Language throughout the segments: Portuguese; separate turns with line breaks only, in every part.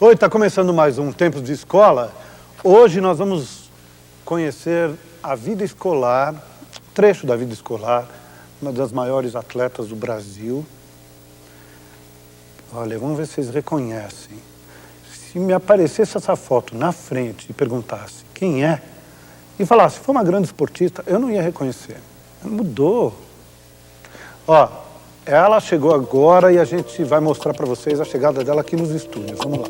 Oi, está começando mais um Tempos de Escola. Hoje nós vamos conhecer a vida escolar, trecho da vida escolar, uma das maiores atletas do Brasil. Olha, vamos ver se vocês reconhecem. Se me aparecesse essa foto na frente e perguntasse quem é, e falasse, foi uma grande esportista, eu não ia reconhecer. Mudou. Ó, ela chegou agora e a gente vai mostrar para vocês a chegada dela aqui nos estúdios. Vamos lá.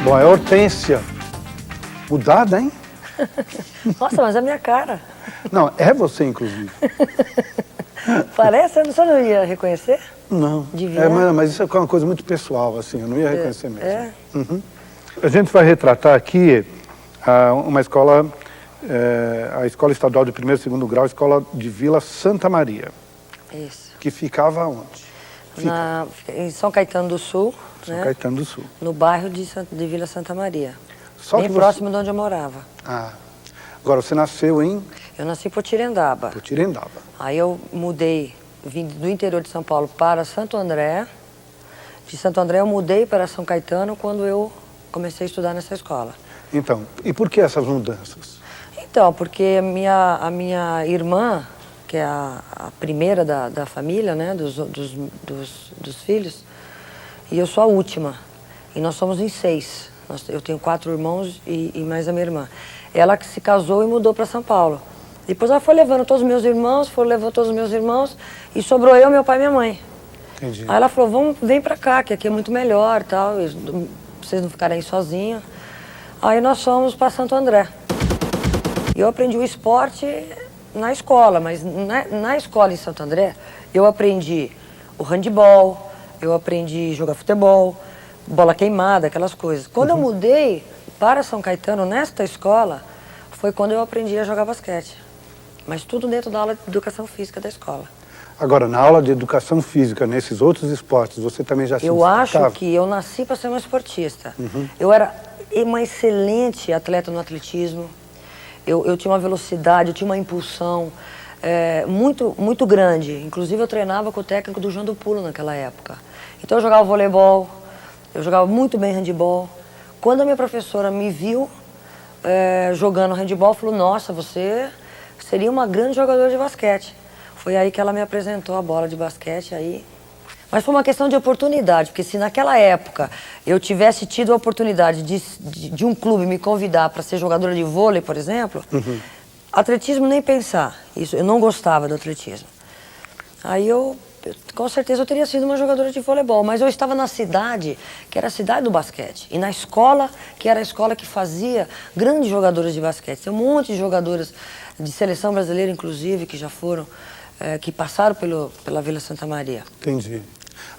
Bom, é a Hortência. Mudada, hein?
Nossa, mas é a minha cara.
Não, é você, inclusive.
Parece? Você não ia reconhecer?
Não.
Devia.
Mas isso é uma coisa muito pessoal, assim, eu não ia reconhecer mesmo.
É?
Uhum. A gente vai retratar aqui uma escola, a Escola Estadual de Primeiro e Segundo Grau, a Escola de Vila Santa Maria.
Isso.
Que ficava onde?
Em São Caetano do Sul.
São Caetano do Sul.
No bairro de Vila Santa Maria.
Só
bem
que
próximo de onde eu morava.
Ah. Agora, você nasceu em?
Eu nasci em Potirendaba.
Potirendaba.
Aí eu mudei, vim do interior de São Paulo para Santo André. De Santo André eu mudei para São Caetano quando eu comecei a estudar nessa escola.
Então, e por que essas mudanças?
Então, porque a minha irmã, que é a primeira da família, né, dos filhos, e eu sou a última. E nós somos em 6. Eu tenho 4 irmãos e mais a minha irmã. Ela que se casou e mudou para São Paulo. Depois ela foi levando todos os meus irmãos, e sobrou eu, meu pai e minha mãe.
Entendi.
Aí ela falou, vem pra cá, que aqui é muito melhor, tal, pra vocês não ficarem aí sozinhos. Aí nós fomos para Santo André. E eu aprendi o esporte na escola, mas na escola em Santo André, eu aprendi o handebol, eu aprendi a jogar futebol, bola queimada, aquelas coisas. Quando eu mudei para São Caetano, nesta escola, foi quando eu aprendi a jogar basquete. Mas tudo dentro da aula de educação física da escola.
Agora, na aula de educação física, nesses outros esportes, você também já se
Eu
destacava?
acho que eu nasci para ser uma esportista. Eu era uma excelente atleta no atletismo. Eu tinha uma velocidade, eu tinha uma impulsão muito grande. Inclusive, eu treinava com o técnico do João do Pulo naquela época. Então, eu jogava voleibol, eu jogava muito bem handebol. Quando a minha professora me viu jogando handebol, falou, nossa, você seria uma grande jogadora de basquete. Foi aí que ela me apresentou a bola de basquete. Aí. Mas foi uma questão de oportunidade, porque se naquela época eu tivesse tido a oportunidade de um clube me convidar para ser jogadora de vôlei, por exemplo, atletismo nem pensar. Isso, eu não gostava do atletismo. Aí com certeza eu teria sido uma jogadora de voleibol, mas eu estava na cidade, que era a cidade do basquete, e na escola, que era a escola que fazia grandes jogadoras de basquete. Tem um monte de jogadoras de seleção brasileira, inclusive, que já foram, que passaram pela Vila Santa Maria.
Entendi.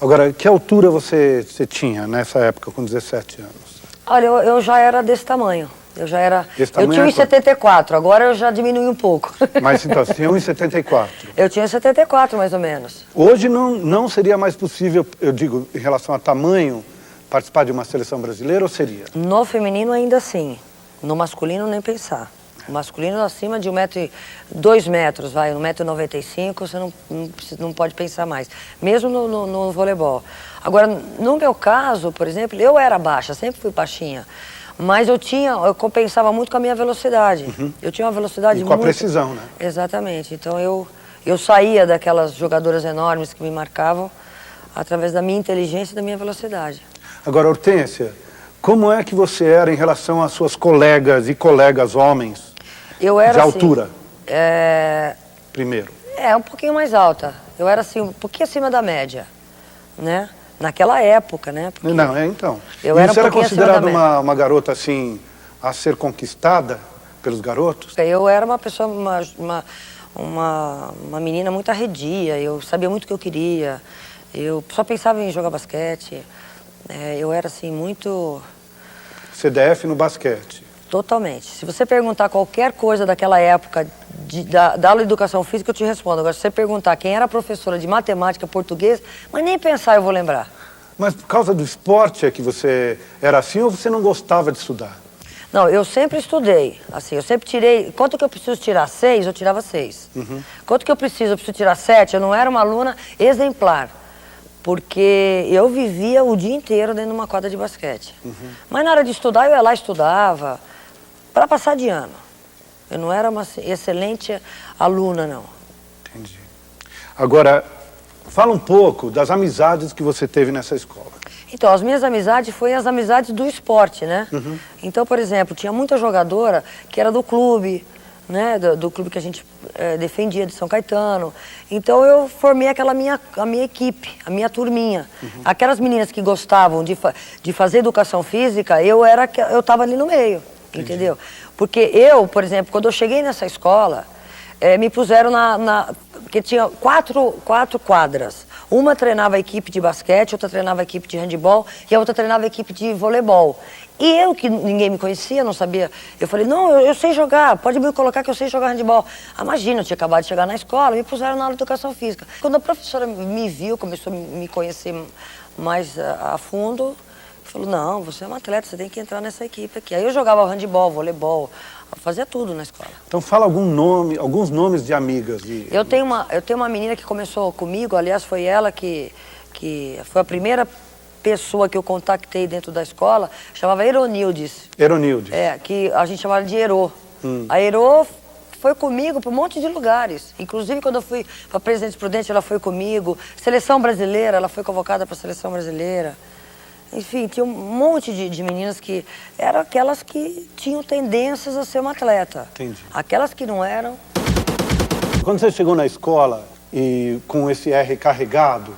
Agora, que altura você tinha nessa época, com 17 anos?
Olha, eu já era desse tamanho. Eu já era...
Esse tamanho
eu tinha 1,74, agora eu já diminui um pouco.
Mas então, você tinha 1,74.
Eu tinha 1,74 mais ou menos.
Hoje não seria mais possível, eu digo, em relação a tamanho, participar de uma seleção brasileira, ou seria?
No feminino ainda sim. No masculino nem pensar. O masculino acima de 2 metros, vai, 1,95 m, você não pode pensar mais. Mesmo no voleibol. Agora, no meu caso, por exemplo, eu era baixa, sempre fui baixinha. Mas eu compensava muito com a minha velocidade. Eu tinha uma velocidade muito...
E com a precisão, né?
Exatamente. Então eu saía daquelas jogadoras enormes que me marcavam através da minha inteligência e da minha velocidade.
Agora, Hortência, como é que você era em relação às suas colegas e colegas homens?
Eu era
de altura?
Assim,
primeiro.
Um pouquinho mais alta. Eu era assim, um pouquinho acima da média, né? Naquela época, né? Porque
não, então.
Eu era
você era considerada
uma
garota, assim, a ser conquistada pelos garotos?
Eu era uma pessoa, uma menina muito arredia, eu sabia muito o que eu queria, eu só pensava em jogar basquete. Eu era assim, muito...
CDF no basquete.
Totalmente. Se você perguntar qualquer coisa daquela época da aula de educação física, eu te respondo. Agora, se você perguntar quem era professora de matemática, português, mas nem pensar eu vou lembrar.
Mas por causa do esporte é que você era assim ou você não gostava de estudar?
Não, eu sempre estudei. Assim, eu sempre tirei... Quanto que eu preciso tirar? 6, eu tirava 6. Quanto que eu preciso tirar 7? Eu não era uma aluna exemplar. Porque eu vivia o dia inteiro dentro de uma quadra de basquete. Mas na hora de estudar, eu ia lá e estudava para passar de ano. Eu não era uma excelente aluna, não.
Entendi. Agora, fala um pouco das amizades que você teve nessa escola.
Então, as minhas amizades foram as amizades do esporte, né? Então, por exemplo, tinha muita jogadora que era do clube, né? Do clube que a gente defendia, de São Caetano. Então, eu formei a minha equipe, a minha turminha. Aquelas meninas que gostavam de fazer educação física, eu estava ali no meio, entendeu? Porque eu, por exemplo, quando eu cheguei nessa escola, me puseram porque tinha quatro quadras. Uma treinava a equipe de basquete, outra treinava a equipe de handebol e a outra treinava a equipe de voleibol. E eu, que ninguém me conhecia, não sabia, eu falei, não, eu sei jogar, pode me colocar que eu sei jogar handebol. Imagina, eu tinha acabado de chegar na escola, me puseram na aula de educação física. Quando a professora me viu, começou a me conhecer mais a fundo, falou, não, você é uma atleta, você tem que entrar nessa equipe aqui. Aí eu jogava handebol, voleibol, fazia tudo na escola.
Então fala alguns nomes de amigas.
Eu tenho uma menina que começou comigo, aliás, foi ela que foi a primeira pessoa que eu contactei dentro da escola, chamava Eronildes.
Eronildes.
Que a gente chamava de Ero. A Ero foi comigo para um monte de lugares. Inclusive, quando eu fui para Presidente Prudente, ela foi comigo. Seleção brasileira, ela foi convocada para a Seleção Brasileira. Enfim, tinha um monte de meninas que eram aquelas que tinham tendências a ser uma atleta.
Entendi.
Aquelas que não eram...
Quando você chegou na escola e com esse R carregado,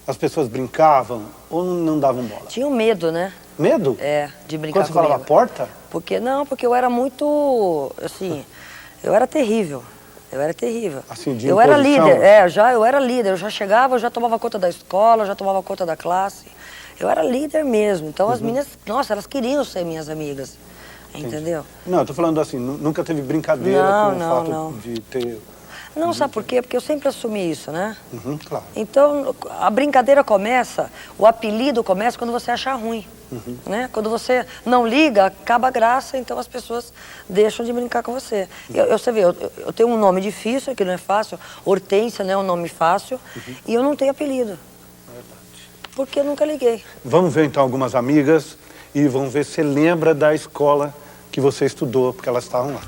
as pessoas brincavam ou não davam bola?
Tinham medo, né?
Medo?
De brincar
Quando você falava porta?
Porque eu era muito, assim, eu era terrível. Eu era terrível.
Assim, de
eu era
imposição?
líder, eu era líder. Eu já chegava, eu já tomava conta da escola, eu já tomava conta da classe. Eu era líder mesmo. Então as meninas, nossa, elas queriam ser minhas amigas. Entendeu?
Não, eu tô falando assim, nunca teve brincadeira com o fato de ter...
Não, sabe por quê? Porque eu sempre assumi isso, né?
Claro.
Então, a brincadeira começa, o apelido começa quando você achar ruim, né? Quando você não liga, acaba a graça, então as pessoas deixam de brincar com você. Você vê, eu tenho um nome difícil, que não é fácil, Hortência não é um nome fácil, e eu não tenho apelido. Porque eu nunca liguei.
Vamos ver então algumas amigas e vamos ver se você lembra da escola que você estudou, porque elas estavam lá.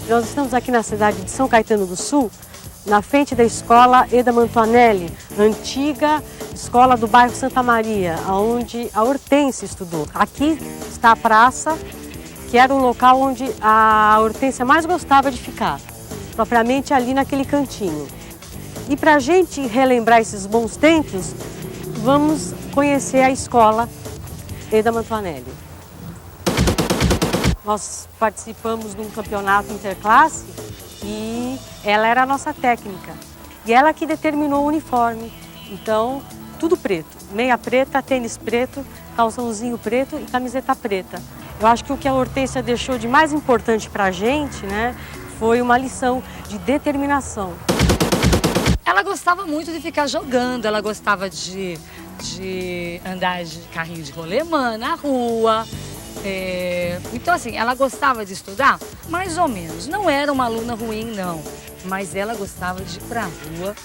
Nós estamos aqui na cidade de São Caetano do Sul, na frente da escola Eda Mantuanelli, antiga escola do bairro Santa Maria, onde a Hortência estudou. Aqui está a praça, que era o local onde a Hortência mais gostava de ficar, propriamente ali naquele cantinho. E para a gente relembrar esses bons tempos, vamos conhecer a escola Eda Mantuanelli. Nós participamos de um campeonato interclasse e ela era a nossa técnica. E ela que determinou o uniforme. Então, tudo preto. Meia preta, tênis preto, calçãozinho preto e camiseta preta. Eu acho que o que a Hortência deixou de mais importante para a gente, né, foi uma lição de determinação.
Ela gostava muito de ficar jogando, ela gostava de andar de carrinho de rolemã na rua. Então, assim, ela gostava de estudar, mais ou menos. Não era uma aluna ruim, não. Mas ela gostava de ir pra rua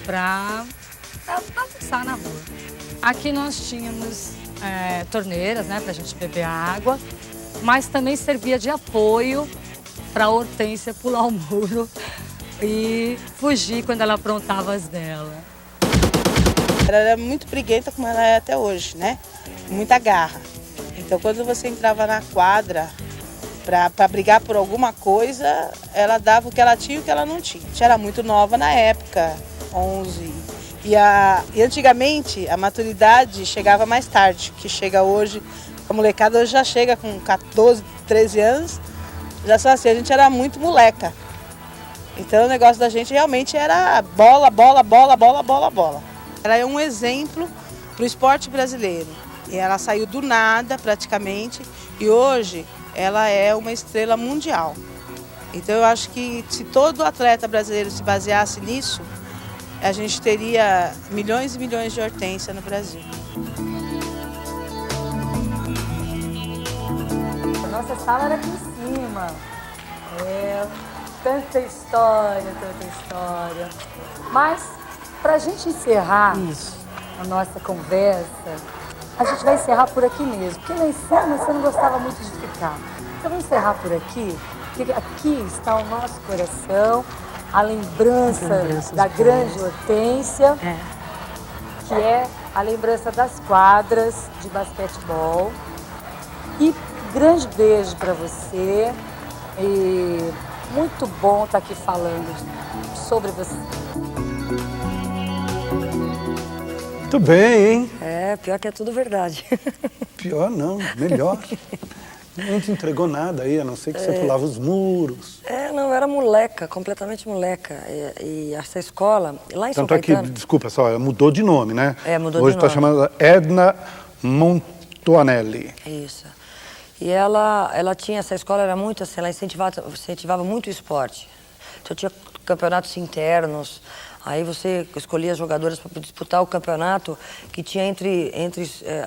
pra passar na rua. Aqui nós tínhamos torneiras, né, pra gente beber água, mas também servia de apoio pra Hortência pular o muro e fugir quando ela aprontava as dela.
Ela era muito briguenta como ela é até hoje, né? Muita garra. Então, quando você entrava na quadra para brigar por alguma coisa, ela dava o que ela tinha e o que ela não tinha. Já era muito nova na época, 11. E antigamente, a maturidade chegava mais tarde, que chega hoje. A molecada hoje já chega com 14, 13 anos, Já só assim, a gente era muito moleca. Então o negócio da gente realmente era bola, bola, bola, bola, bola, bola. Ela é um exemplo para o esporte brasileiro. E ela saiu do nada, praticamente, e hoje ela é uma estrela mundial. Então eu acho que se todo atleta brasileiro se baseasse nisso, a gente teria milhões e milhões de Hortência no Brasil.
A nossa sala era aqui em cima. Tanta história, tanta história. Mas, pra gente encerrar a nossa conversa, a gente vai encerrar por aqui mesmo, porque lá em cima você não gostava muito de ficar. Então vamos encerrar por aqui, porque aqui está o nosso coração, a lembrança da grande Hortência, que é a lembrança das quadras de basquetebol. E grande beijo para você. E muito bom estar aqui falando sobre você.
Muito bem, hein?
É, pior que é tudo verdade.
Pior não, melhor. Não te entregou nada aí, a não ser que você pulava os muros.
Não, eu era moleca, completamente moleca. E essa escola, lá em São
Tanto é que,
Caetano...
desculpa só, mudou de nome, né?
Mudou
Hoje
de nome.
está chamada Edna Montuanelli.
Isso. E ela tinha, essa escola era muito assim, ela incentivava muito o esporte. Então tinha campeonatos internos, aí você escolhia as jogadoras para disputar o campeonato que tinha entre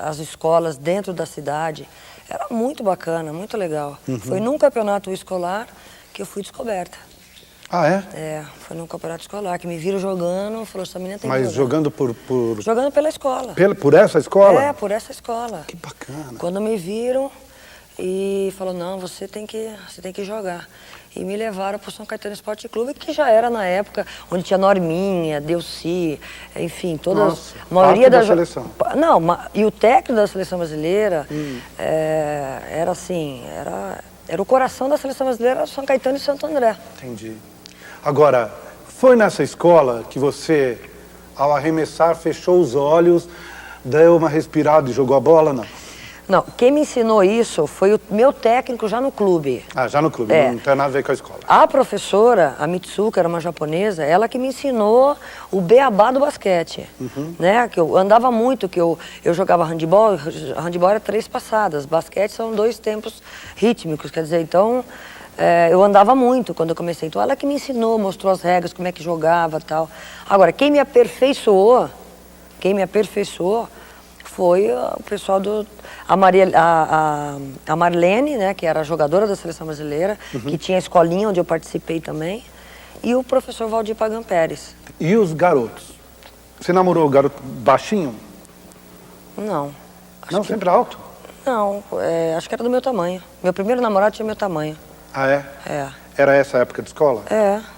as escolas dentro da cidade. Era muito bacana, muito legal. Foi num campeonato escolar que eu fui descoberta.
Ah, é?
Foi num campeonato escolar, que me viram jogando, falou, essa menina tem que
Mas
jogar.
jogando por...
Jogando pela escola.
Por essa escola?
Por essa escola.
Que bacana.
Quando me viram e falou, não, você tem que jogar. E me levaram para o São Caetano Esporte Clube, que já era na época, onde tinha Norminha, Delci, enfim, todas...
Nossa,
a maioria
da seleção.
Não, e o técnico da seleção brasileira era assim, era o coração da seleção brasileira, São Caetano e Santo André.
Entendi. Agora, foi nessa escola que você, ao arremessar, fechou os olhos, deu uma respirada e jogou a bola, não?
Não, quem me ensinou isso foi o meu técnico já no clube.
Ah, já no clube, não tem nada a ver com a escola.
A professora, a Mitsuka, era uma japonesa, ela que me ensinou o beabá do basquete. Né? Que eu andava muito, que eu jogava handebol era 3 passadas, basquete são 2 tempos rítmicos, quer dizer, então eu andava muito quando eu comecei. Então ela que me ensinou, mostrou as regras, como é que jogava e tal. Agora, quem me aperfeiçoou foi o pessoal a Marlene, né, que era a jogadora da seleção brasileira, que tinha a escolinha onde eu participei também, e o professor Valdir Pagan Pérez.
E os garotos? Você namorou o garoto baixinho?
Não.
Não, sempre alto?
Não, acho que era do meu tamanho. Meu primeiro namorado tinha meu tamanho.
Ah, é?
É.
Era essa a época de escola?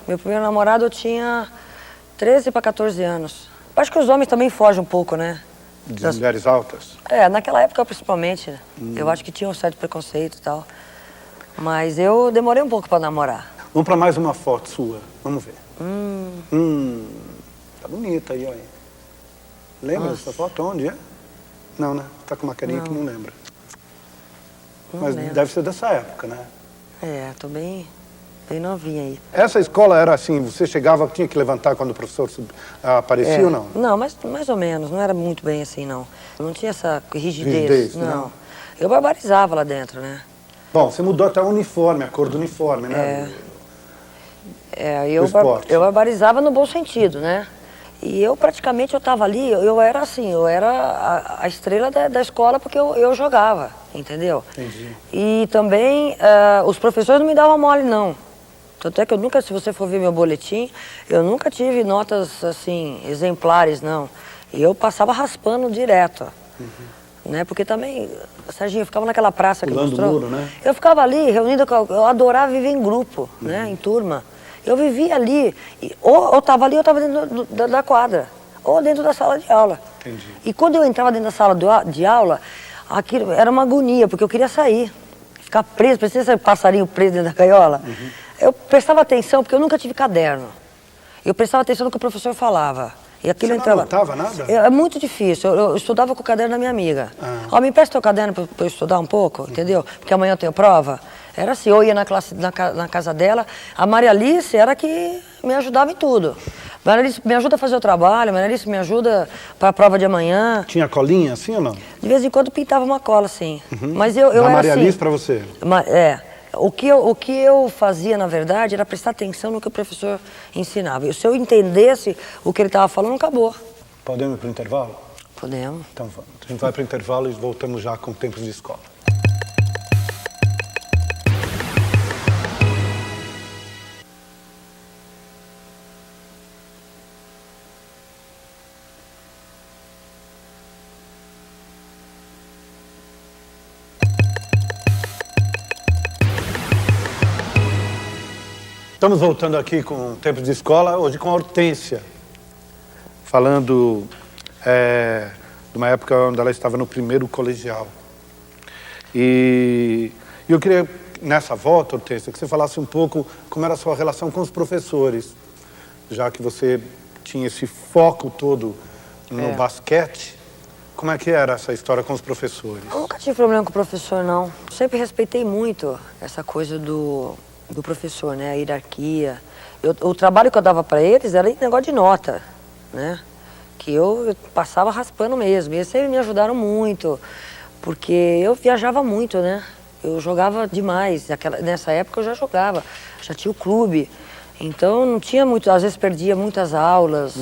Meu primeiro namorado eu tinha 13 para 14 anos. Acho que os homens também fogem um pouco, né?
De mulheres altas?
Naquela época principalmente, né? Eu acho que tinha um certo preconceito e tal. Mas eu demorei um pouco para namorar.
Vamos para mais uma foto sua, vamos ver. Tá bonita aí, olha. Lembra dessa foto? Onde é? Não, né? Tá com uma carinha que não lembra. Mas
lembro.
Deve ser dessa época, né?
Tô bem novinha aí.
Essa escola era assim, você chegava, tinha que levantar quando o professor aparecia ou não?
Não, mas mais ou menos, não era muito bem assim, não. Não tinha essa rigidez, não. Eu barbarizava lá dentro, né?
Bom, você mudou até o uniforme, a cor do uniforme, né?
Eu barbarizava no bom sentido, né? E eu praticamente, eu estava ali, eu era assim, eu era a estrela da escola porque eu jogava, entendeu?
Entendi.
E também os professores não me davam mole, não. Tanto é que eu nunca, se você for ver meu boletim, eu nunca tive notas, assim, exemplares, não. E eu passava raspando direto, né? Porque também, Serginho, eu ficava naquela praça que
pulando
mostrou.
o muro, né?
Eu ficava ali, reunida com... Eu adorava viver em grupo, né? Em turma. Eu vivia ali, ou eu estava ali ou estava dentro da quadra, ou dentro da sala de aula.
Entendi.
E quando eu entrava dentro da sala de aula, aquilo era uma agonia, porque eu queria sair, ficar preso, parecia esse passarinho preso dentro da gaiola. Eu prestava atenção, porque eu nunca tive caderno. Eu prestava atenção no que o professor falava. E aquilo
Você não anotava nada?
É muito difícil. Eu estudava com o caderno da minha amiga. Ó, me empresta o caderno para eu estudar um pouco, entendeu? Porque amanhã eu tenho prova. Era assim, eu ia na casa dela, a Maria Alice era que me ajudava em tudo. Maria Alice me ajuda a fazer o trabalho, Maria Alice me ajuda para a prova de amanhã.
Tinha colinha assim ou não?
De vez em quando pintava uma cola, sim. Mas eu
Da
era
Maria
assim,
Alice para você?
O que eu fazia, na verdade, era prestar atenção no que o professor ensinava. E se eu entendesse o que ele estava falando, acabou.
Podemos ir para o intervalo?
Podemos.
Então vamos. A gente vai para o intervalo e voltamos já com Tempos de Escola. Estamos voltando aqui com Tempos de Escola, hoje com a Hortência, falando de uma época onde ela estava no primeiro colegial. E eu queria, nessa volta, Hortência, que você falasse um pouco como era a sua relação com os professores, já que você tinha esse foco todo no basquete. Como é que era essa história com os professores?
Eu nunca tive problema com o professor, não. Sempre respeitei muito essa coisa do professor, né? A hierarquia. O trabalho que eu dava para eles era negócio de nota, né? Que eu passava raspando mesmo. E eles sempre me ajudaram muito, porque eu viajava muito, né? Eu jogava demais. Nessa época eu já jogava, já tinha o clube. Então não tinha muito, às vezes perdia muitas aulas.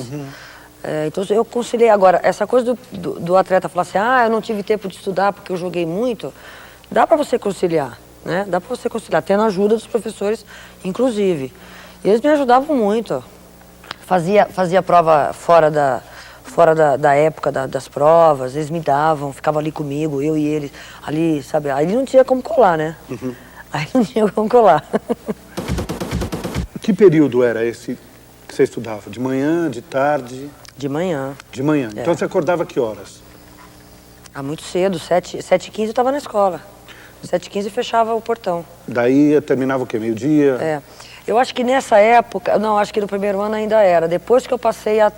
Então eu conciliei. Agora, essa coisa do atleta falar assim, eu não tive tempo de estudar porque eu joguei muito, dá para você conciliar. Né? Dá para você conciliar, tendo a ajuda dos professores, inclusive. E eles me ajudavam muito. Fazia prova fora da época das provas, eles me davam, ficavam ali comigo, eu e eles, ali, sabe? Aí não tinha como colar, né? Aí não tinha como colar.
Que período era esse que você estudava? De manhã, de tarde?
De manhã.
De manhã. Então você acordava que horas?
Muito cedo, 7h15 eu estava na escola. 7h15 fechava o portão.
Daí terminava o quê? Meio-dia?
Eu acho que nessa época, não, acho que no primeiro ano ainda era. Depois que eu passei a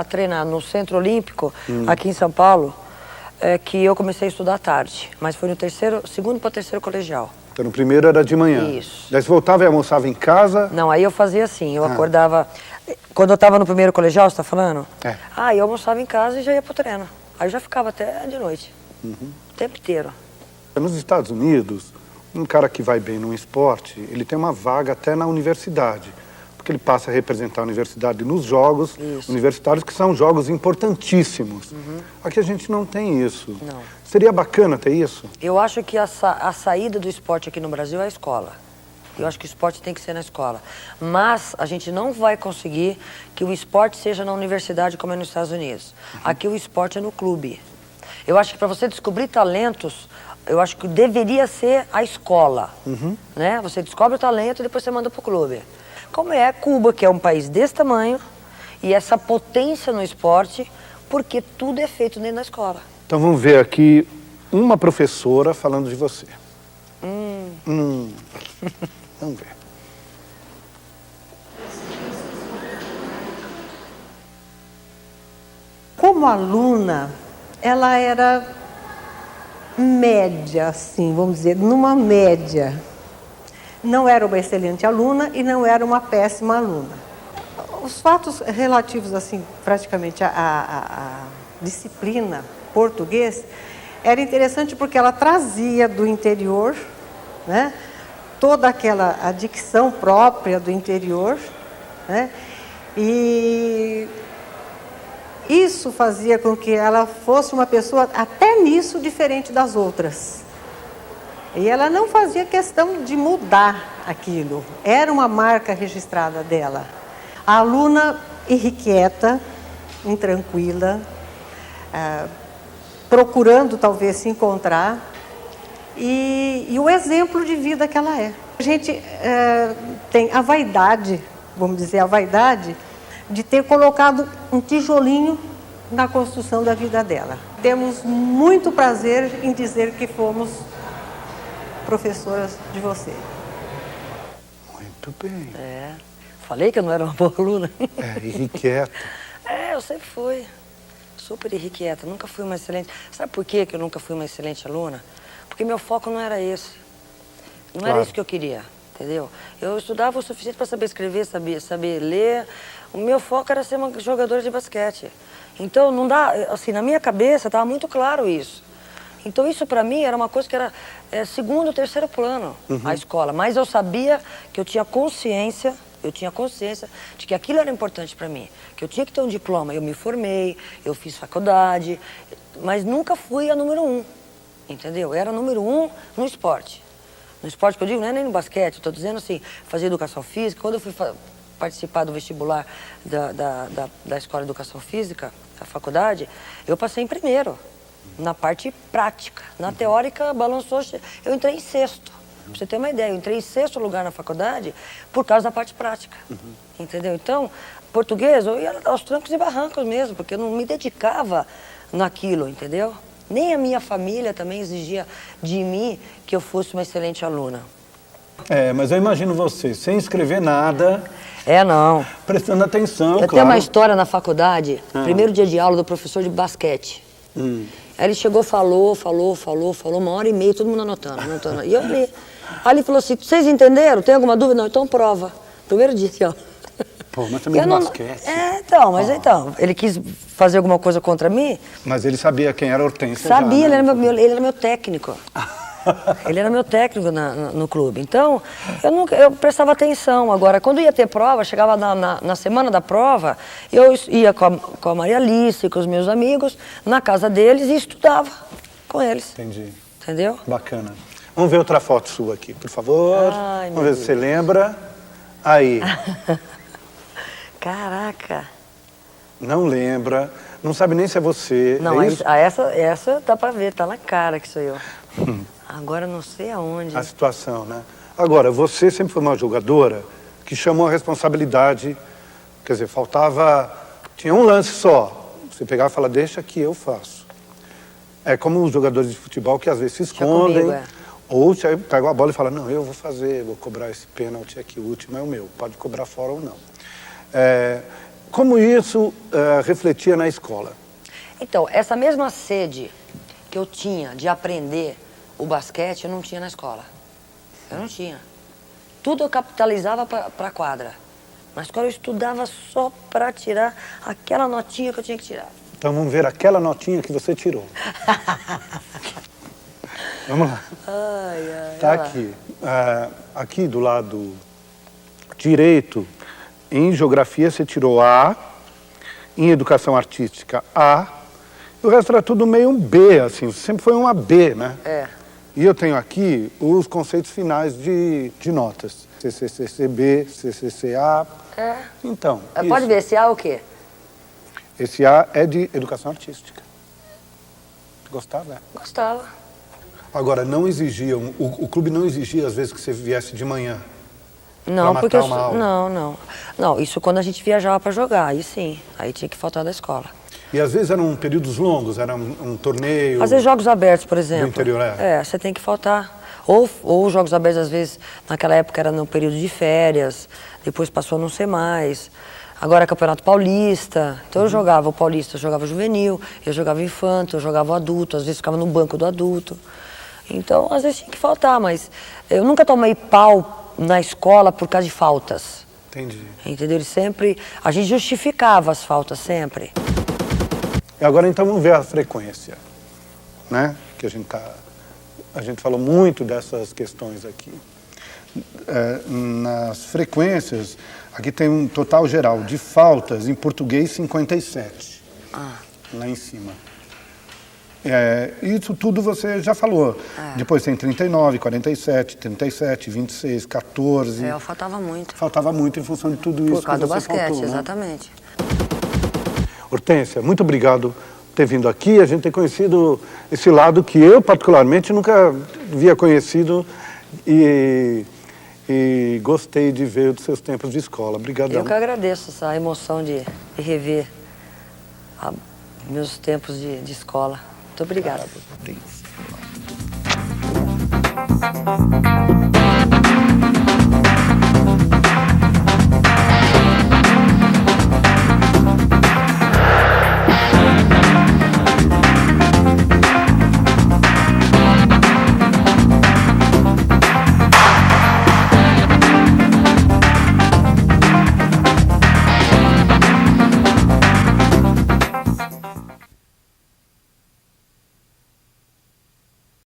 treinar no Centro Olímpico, aqui em São Paulo, que eu comecei a estudar à tarde. Mas foi no segundo para terceiro colegial.
Então no primeiro era de manhã?
Isso.
Daí você voltava e almoçava em casa?
Não, aí eu fazia assim, eu acordava... Quando eu estava no primeiro colegial, você está falando? Eu almoçava em casa e já ia pro treino. Aí eu já ficava até de noite. O tempo inteiro.
Nos Estados Unidos, um cara que vai bem num esporte, ele tem uma vaga até na universidade, porque ele passa a representar a universidade nos jogos universitários, que são jogos importantíssimos. Aqui a gente não tem isso.
Não.
Seria bacana ter isso?
Eu acho que a saída do esporte aqui no Brasil é a escola. Eu acho que o esporte tem que ser na escola. Mas a gente não vai conseguir que o esporte seja na universidade como é nos Estados Unidos. Aqui o esporte é no clube. Eu acho que para você descobrir talentos, eu acho que deveria ser a escola, né? Você descobre o talento e depois você manda pro clube. Como é Cuba, que é um país desse tamanho, e essa potência no esporte, porque tudo é feito dentro da escola.
Então vamos ver aqui uma professora falando de você. Vamos ver.
Como aluna, ela era média, assim, vamos dizer, numa média. Não era uma excelente aluna e não era uma péssima aluna. Os fatos relativos, assim, praticamente à disciplina português, era interessante porque ela trazia do interior, né, toda aquela a dicção própria do interior, né, e isso fazia com que ela fosse uma pessoa, até nisso, diferente das outras. E ela não fazia questão de mudar aquilo. Era uma marca registrada dela. A aluna irrequieta, intranquila, procurando talvez se encontrar, e o exemplo de vida que ela é. A gente tem a vaidade, vamos dizer, a vaidade de ter colocado um tijolinho na construção da vida dela. Temos muito prazer em dizer que fomos professoras de você.
Muito bem.
Falei que eu não era uma boa aluna.
Irrequieta.
Eu sempre fui super irrequieta, nunca fui uma excelente... Sabe por quê que eu nunca fui uma excelente aluna? Porque meu foco não era esse. Não era isso que eu queria, entendeu? Eu estudava o suficiente para saber escrever, saber ler. O meu foco era ser uma jogadora de basquete. Então, não dá, assim, na minha cabeça estava muito claro isso. Então, isso para mim era uma coisa que era segundo, terceiro plano, a escola. Mas eu sabia que eu tinha consciência de que aquilo era importante para mim. Que eu tinha que ter um diploma. Eu me formei, eu fiz faculdade, mas nunca fui a número 1, entendeu? Eu era número 1 no esporte. No esporte que eu digo, não é nem no basquete, eu estou dizendo assim, fazer educação física. Quando eu fui participar do vestibular da Escola de Educação Física, da faculdade, eu passei em primeiro. Na parte prática. Na teórica, balançou, eu entrei em sexto. Pra você ter uma ideia, eu entrei em sexto lugar na faculdade por causa da parte prática. Entendeu? Então, português, eu ia aos trancos e barrancos mesmo, porque eu não me dedicava naquilo, entendeu? Nem a minha família também exigia de mim que eu fosse uma excelente aluna.
Mas eu imagino você, sem escrever nada...
Não.
Prestando atenção,
Eu tenho uma história na faculdade, primeiro dia de aula do professor de basquete. Aí ele chegou, falou, 1h30, todo mundo anotando. E eu li. Aí ele falou assim, vocês entenderam? Tem alguma dúvida? Não, então prova. Primeiro dia de aula.
Pô, mas também de basquete.
Então, ele quis fazer alguma coisa contra mim.
Mas ele sabia quem era a Hortência.
Sabia,
já, né?
ele era meu técnico. Ele era meu técnico no clube. Então, eu prestava atenção. Agora, quando ia ter prova, chegava na semana da prova, eu ia com a Maria Alice, com os meus amigos, na casa deles e estudava com eles.
Entendi.
Entendeu?
Bacana. Vamos ver outra foto sua aqui, por favor.
Ai,
vamos ver se você lembra. Aí.
Caraca.
Não lembra. Não sabe nem se é você.
Não,
é isso?
essa dá pra ver, tá na cara que sou eu. Agora não sei aonde.
A situação, né? Agora, você sempre foi uma jogadora que chamou a responsabilidade. Quer dizer, faltava... Tinha um lance só. Você pegava e falava, deixa que eu faço. É como os jogadores de futebol que às vezes se escondem.
Comigo,
Ou você pega a bola e fala, não, eu vou fazer, vou cobrar esse pênalti aqui, o último é o meu. Pode cobrar fora ou não. Como isso refletia na escola?
Então, essa mesma sede que eu tinha de aprender o basquete, eu não tinha na escola. Eu não tinha. Tudo eu capitalizava para a quadra. Na escola eu estudava só para tirar aquela notinha que eu tinha que tirar.
Então vamos ver aquela notinha que você tirou. Vamos lá. Tá aqui. Aqui do lado direito, em geografia você tirou A, em educação artística A, e o resto era tudo meio um B, assim, sempre foi um AB, né? E eu tenho aqui os conceitos finais de notas. CCCB, CCCA. Então,
pode ver, esse A é o quê?
Esse A é de educação artística. Gostava?
Gostava.
Agora, não exigiam, o clube não exigia às vezes que você viesse de manhã?
Não, porque
uma aula.
Não, isso quando a gente viajava para jogar, aí sim, aí tinha que faltar da escola.
E às vezes eram períodos longos, era um torneio...
Às vezes jogos abertos, por exemplo.
Do interior,
você tem que faltar. Ou jogos abertos, às vezes, naquela época era no período de férias, depois passou a não ser mais. Agora é Campeonato Paulista, então eu jogava o Paulista, eu jogava juvenil, eu jogava infanto, eu jogava o adulto, às vezes ficava no banco do adulto. Então, às vezes tinha que faltar, mas eu nunca tomei pau na escola por causa de faltas.
Entendi.
Entendeu? A gente justificava as faltas sempre.
E agora então vamos ver a frequência, né? Que a gente falou muito dessas questões aqui. Nas frequências, aqui tem um total geral de faltas em português 57, lá em cima. Isso tudo você já falou. Depois tem 39, 47, 37, 26, 14.
Faltava muito.
Faltava muito em função de tudo isso.
Por causa
que
do
você
basquete,
faltou, né?
exatamente.
Hortência, muito obrigado por ter vindo aqui. A gente tem conhecido esse lado que eu, particularmente, nunca havia conhecido e gostei de ver dos seus tempos de escola. Obrigadão.
Eu que agradeço essa emoção de rever meus tempos de escola. Muito obrigada.
Parabéns.